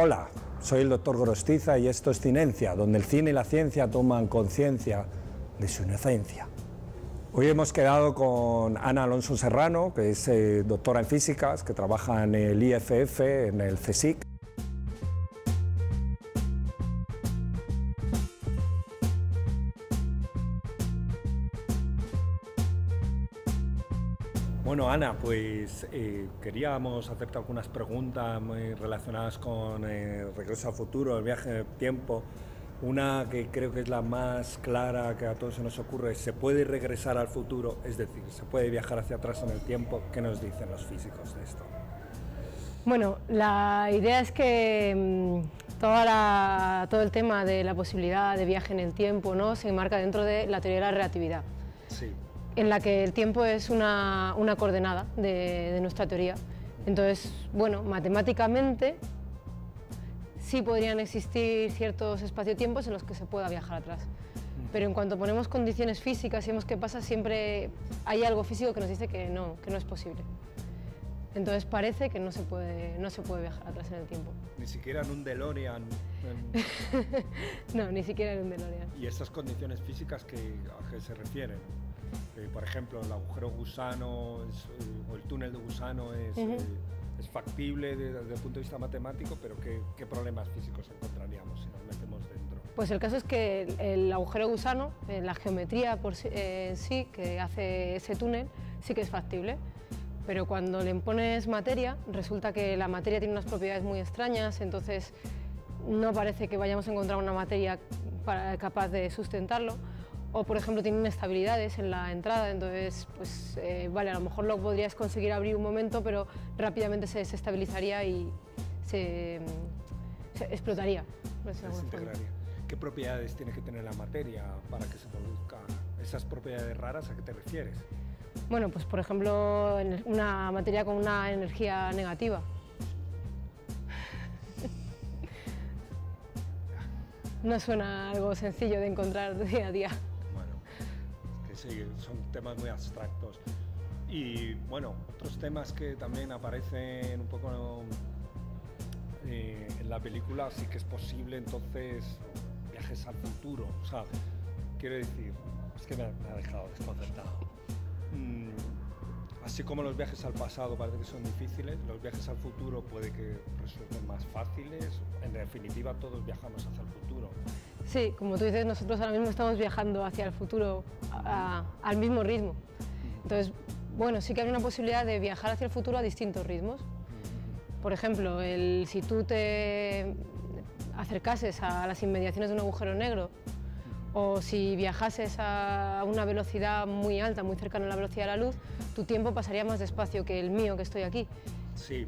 Hola, soy el Dr. Gorostiza y esto es Cinencia, donde el cine y la ciencia toman conciencia de su inocencia. Hoy hemos quedado con Ana Alonso Serrano, que es doctora en físicas, que trabaja en el IFF, en el CSIC. Bueno, Ana, pues queríamos hacerte algunas preguntas muy relacionadas con el regreso al futuro, el viaje en el tiempo. Una que creo que es la más clara que a todos se nos ocurre: ¿se puede regresar al futuro? Es decir, ¿se puede viajar hacia atrás en el tiempo? ¿Qué nos dicen los físicos de esto? Bueno, la idea es que todo el tema de la posibilidad de viaje en el tiempo, ¿no?, se enmarca dentro de la teoría de la relatividad. Sí. En la que el tiempo es una coordenada de nuestra teoría. Entonces, bueno, matemáticamente sí podrían existir ciertos espacio-tiempos en los que se pueda viajar atrás. Pero en cuanto ponemos condiciones físicas y vemos qué pasa, siempre hay algo físico que nos dice que no es posible. Entonces parece que no se puede viajar atrás en el tiempo. Ni siquiera en un DeLorean. No, ni siquiera en un DeLorean. ¿Y esas condiciones físicas a qué se refieren? Por ejemplo, el agujero gusano o el túnel de gusano es factible desde el punto de vista matemático, pero ¿qué problemas físicos encontraríamos si nos metemos dentro? Pues el caso es que el agujero gusano, la geometría en sí que hace ese túnel, sí que es factible. Pero cuando le pones materia, resulta que la materia tiene unas propiedades muy extrañas, entonces no parece que vayamos a encontrar una materia capaz de sustentarlo. O, por ejemplo, tiene inestabilidades en la entrada, entonces, pues, vale, a lo mejor lo podrías conseguir abrir un momento, pero rápidamente se desestabilizaría y se explotaría. Desintegraría. ¿Qué propiedades tiene que tener la materia para que se produzca esas propiedades raras? ¿A qué te refieres? Bueno, pues, por ejemplo, una materia con una energía negativa. No suena algo sencillo de encontrar día a día. Sí, son temas muy abstractos. Y bueno, otros temas que también aparecen un poco en la película, sí que es posible entonces viajes al futuro. O sea, quiero decir, es que me ha dejado desconcertado. Así como los viajes al pasado parece que son difíciles, los viajes al futuro puede que resulten más fáciles. En definitiva, todos viajamos hacia el futuro. Sí, como tú dices, nosotros ahora mismo estamos viajando hacia el futuro al mismo ritmo. Entonces, bueno, sí que hay una posibilidad de viajar hacia el futuro a distintos ritmos. Por ejemplo, si tú te acercases a las inmediaciones de un agujero negro, o si viajases a una velocidad muy alta, muy cercana a la velocidad de la luz, tu tiempo pasaría más despacio que el mío, que estoy aquí. Sí.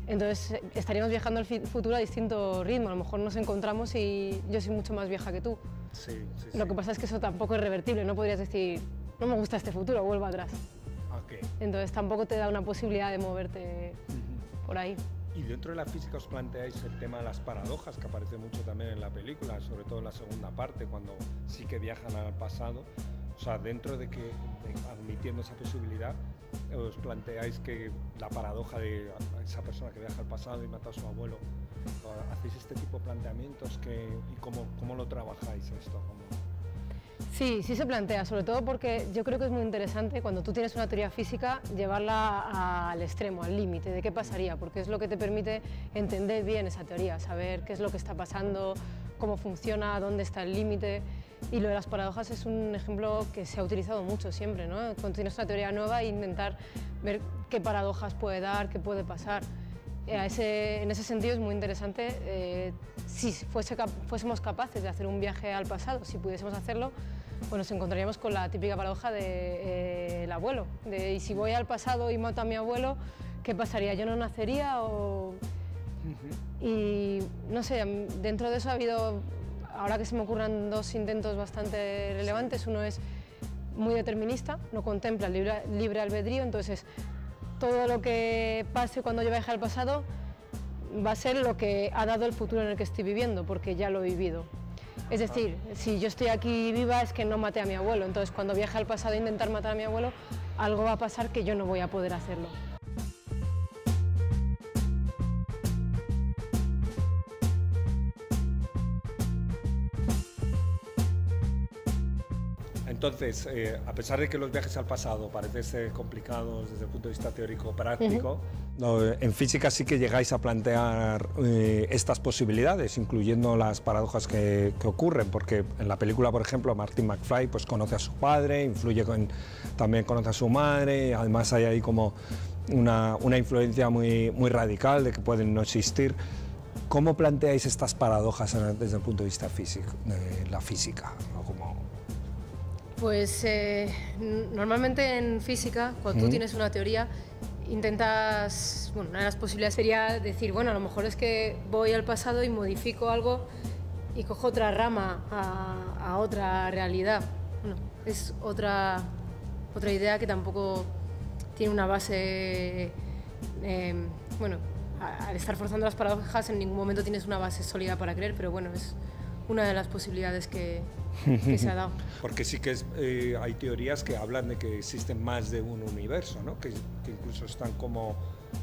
Entonces estaríamos viajando al futuro a distinto ritmo, a lo mejor nos encontramos y yo soy mucho más vieja que tú. Sí. Lo que pasa es que eso tampoco es revertible, no podrías decir, no me gusta este futuro, vuelvo atrás. Okay. Entonces tampoco te da una posibilidad de moverte por ahí. Y dentro de la física os planteáis el tema de las paradojas, que aparece mucho también en la película, sobre todo en la segunda parte, cuando sí que viajan al pasado. O sea, dentro de que, admitiendo esa posibilidad, os planteáis que la paradoja de esa persona que viaja al pasado y mata a su abuelo, ¿hacéis este tipo de planteamientos? ¿Y cómo lo trabajáis esto? Sí, sí se plantea, sobre todo porque yo creo que es muy interesante cuando tú tienes una teoría física llevarla al extremo, al límite de qué pasaría, porque es lo que te permite entender bien esa teoría, saber qué es lo que está pasando, cómo funciona, dónde está el límite. Y lo de las paradojas es un ejemplo que se ha utilizado mucho siempre, ¿no? Cuando tienes una teoría nueva, intentar ver qué paradojas puede dar, qué puede pasar. En ese sentido es muy interesante. Si fuésemos capaces de hacer un viaje al pasado, si pudiésemos hacerlo, pues nos encontraríamos con la típica paradoja del abuelo. ¿Y si voy al pasado y mato a mi abuelo, qué pasaría? ¿Yo no nacería? Y no sé, dentro de eso ha habido, ahora que se me ocurren dos intentos bastante relevantes. Uno es muy determinista, no contempla el libre albedrío, entonces todo lo que pase cuando yo viaje al pasado va a ser lo que ha dado el futuro en el que estoy viviendo, porque ya lo he vivido. Es decir, si yo estoy aquí viva es que no maté a mi abuelo, entonces cuando viaje al pasado e intentar matar a mi abuelo, algo va a pasar que yo no voy a poder hacerlo. entonces, a pesar de que los viajes al pasado parecen ser complicados desde el punto de vista teórico-práctico, en física sí que llegáis a plantear estas posibilidades, incluyendo las paradojas que ocurren, porque en la película, por ejemplo, Martin McFly pues, conoce a su padre, también conoce a su madre, además hay ahí como una influencia muy radical de que pueden no existir. ¿Cómo planteáis estas paradojas desde el punto de vista físico, de la física? ¿No? Pues normalmente en física, cuando tú tienes una teoría, intentas, bueno, una de las posibilidades sería decir, bueno, a lo mejor es que voy al pasado y modifico algo y cojo otra rama a otra realidad. Bueno, es otra idea que tampoco tiene una base, bueno, al estar forzando las paradojas en ningún momento tienes una base sólida para creer, pero bueno, es una de las posibilidades que se ha dado. Porque sí que hay teorías que hablan de que existen más de un universo, ¿no? Que incluso están como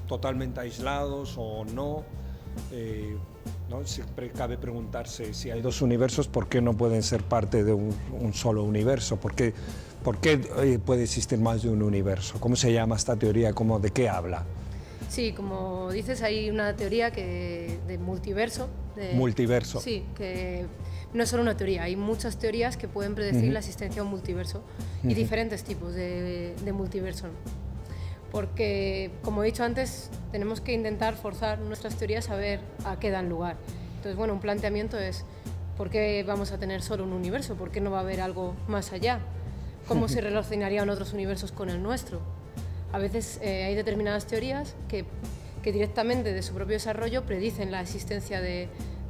totalmente aislados o no. ¿No? Siempre cabe preguntarse si hay dos universos, ¿por qué no pueden ser parte de un solo universo? ¿Por qué puede existir más de un universo? ¿Cómo se llama esta teoría? ¿De qué habla? Sí, como dices, hay una teoría de multiverso. Multiverso. Sí, que no es solo una teoría, hay muchas teorías que pueden predecir la existencia de un multiverso y diferentes tipos de multiverso. Porque, como he dicho antes, tenemos que intentar forzar nuestras teorías a ver a qué dan lugar. Entonces, bueno, un planteamiento es, ¿por qué vamos a tener solo un universo? ¿Por qué no va a haber algo más allá? ¿Cómo se relacionarían otros universos con el nuestro? A veces hay determinadas teorías que directamente de su propio desarrollo predicen la existencia de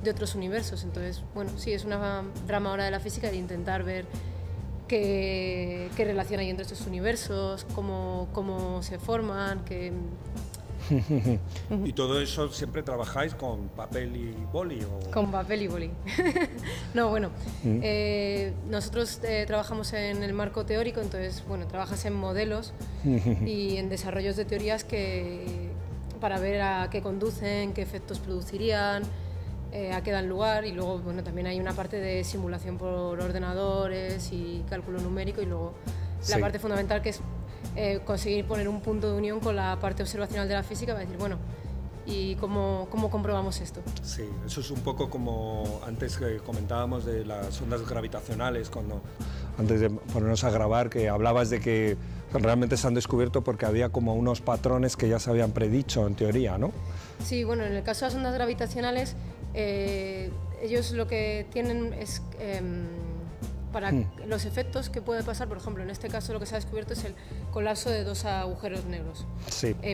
otros universos. Entonces, bueno, sí, es una rama ahora de la física de intentar ver qué relación hay entre estos universos, cómo se forman, ¿Y todo eso siempre trabajáis con papel y boli? Con papel y boli. No, bueno, nosotros trabajamos en el marco teórico, entonces, bueno, trabajas en modelos y en desarrollos de teorías para ver a qué conducen, qué efectos producirían, a qué dan lugar, y luego, bueno, también hay una parte de simulación por ordenadores y cálculo numérico, y luego la parte fundamental que es conseguir poner un punto de unión con la parte observacional de la física para decir, bueno, ¿y cómo comprobamos esto? Sí, eso es un poco como antes que comentábamos de las ondas gravitacionales, antes de ponernos a grabar, que hablabas de que realmente se han descubierto porque había como unos patrones que ya se habían predicho en teoría, ¿no? Sí, bueno, en el caso de las ondas gravitacionales, ellos lo que tienen es para los efectos que puede pasar, por ejemplo, en este caso lo que se ha descubierto es el colapso de dos agujeros negros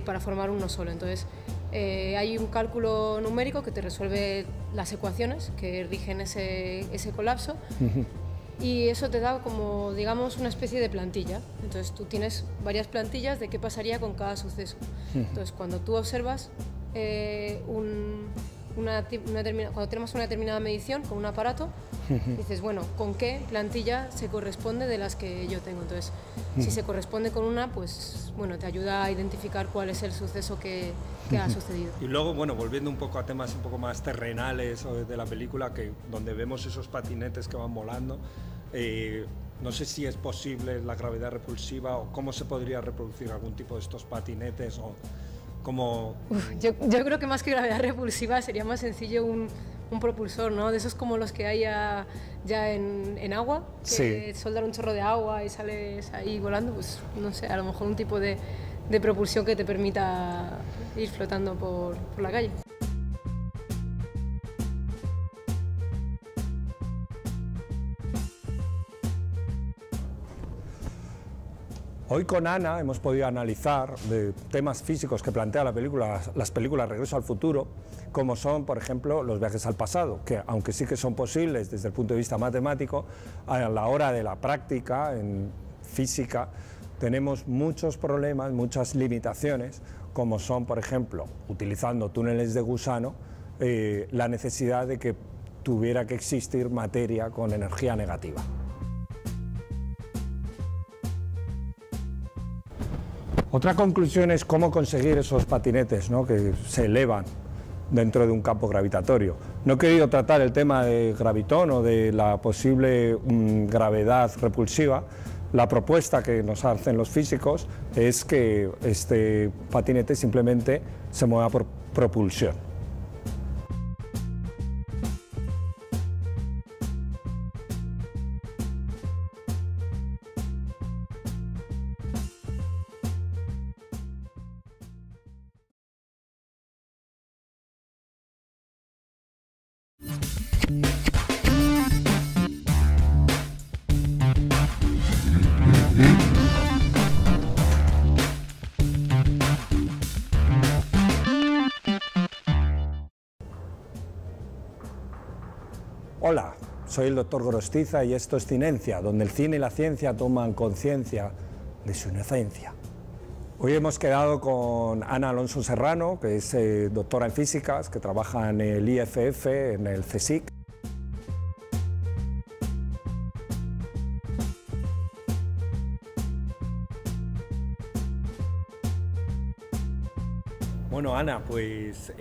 para formar uno solo. Entonces, hay un cálculo numérico que te resuelve las ecuaciones que rigen ese colapso y eso te da como, digamos, una especie de plantilla. Entonces, tú tienes varias plantillas de qué pasaría con cada suceso. Entonces, cuando tú observas cuando tenemos una determinada medición con un aparato, dices, bueno, ¿con qué plantilla se corresponde de las que yo tengo? Entonces, si se corresponde con una, pues bueno, te ayuda a identificar cuál es el suceso que ha sucedido. Y luego, bueno, volviendo un poco a temas un poco más terrenales de la película, donde vemos esos patinetes que van volando, no sé si es posible la gravedad repulsiva o cómo se podría reproducir algún tipo de estos patinetes o yo creo que más que gravedad repulsiva sería más sencillo un propulsor, ¿no? De esos como los que hay ya en agua, que soldar un chorro de agua y sales ahí volando, pues no sé, a lo mejor un tipo de propulsión que te permita ir flotando por la calle. Hoy con Ana hemos podido analizar de temas físicos que plantea las películas Regreso al Futuro, como son, por ejemplo, los viajes al pasado, que aunque sí que son posibles desde el punto de vista matemático, a la hora de la práctica en física tenemos muchos problemas, muchas limitaciones, como son, por ejemplo, utilizando túneles de gusano, la necesidad de que tuviera que existir materia con energía negativa. Otra conclusión es cómo conseguir esos patinetes, ¿no?, que se elevan dentro de un campo gravitatorio. No he querido tratar el tema de gravitón o de la posible gravedad repulsiva. La propuesta que nos hacen los físicos es que este patinete simplemente se mueva por propulsión. Hola, soy el Dr. Gorostiza y esto es Cinencia, donde el cine y la ciencia toman conciencia de su inocencia. Hoy hemos quedado con Ana Alonso Serrano, que es doctora en físicas, que trabaja en el IFF, en el CSIC. Bueno, Ana, pues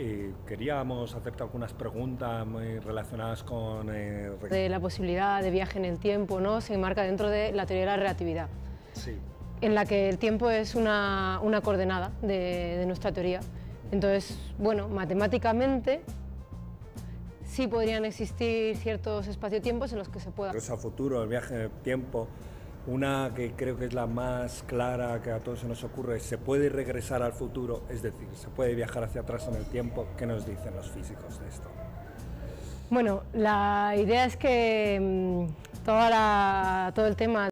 queríamos hacerte algunas preguntas muy relacionadas con... De la posibilidad de viaje en el tiempo, ¿no? Se enmarca dentro de la teoría de la relatividad, Sí. en la que el tiempo es una coordenada de nuestra teoría. Entonces, bueno, matemáticamente sí podrían existir ciertos espacio-tiempos en los que se pueda... A futuro, el viaje en el tiempo, una que creo que es la más clara que a todos se nos ocurre, ¿se puede regresar al futuro? Es decir, ¿se puede viajar hacia atrás en el tiempo? ¿Qué nos dicen los físicos de esto? Bueno, la idea es que todo el tema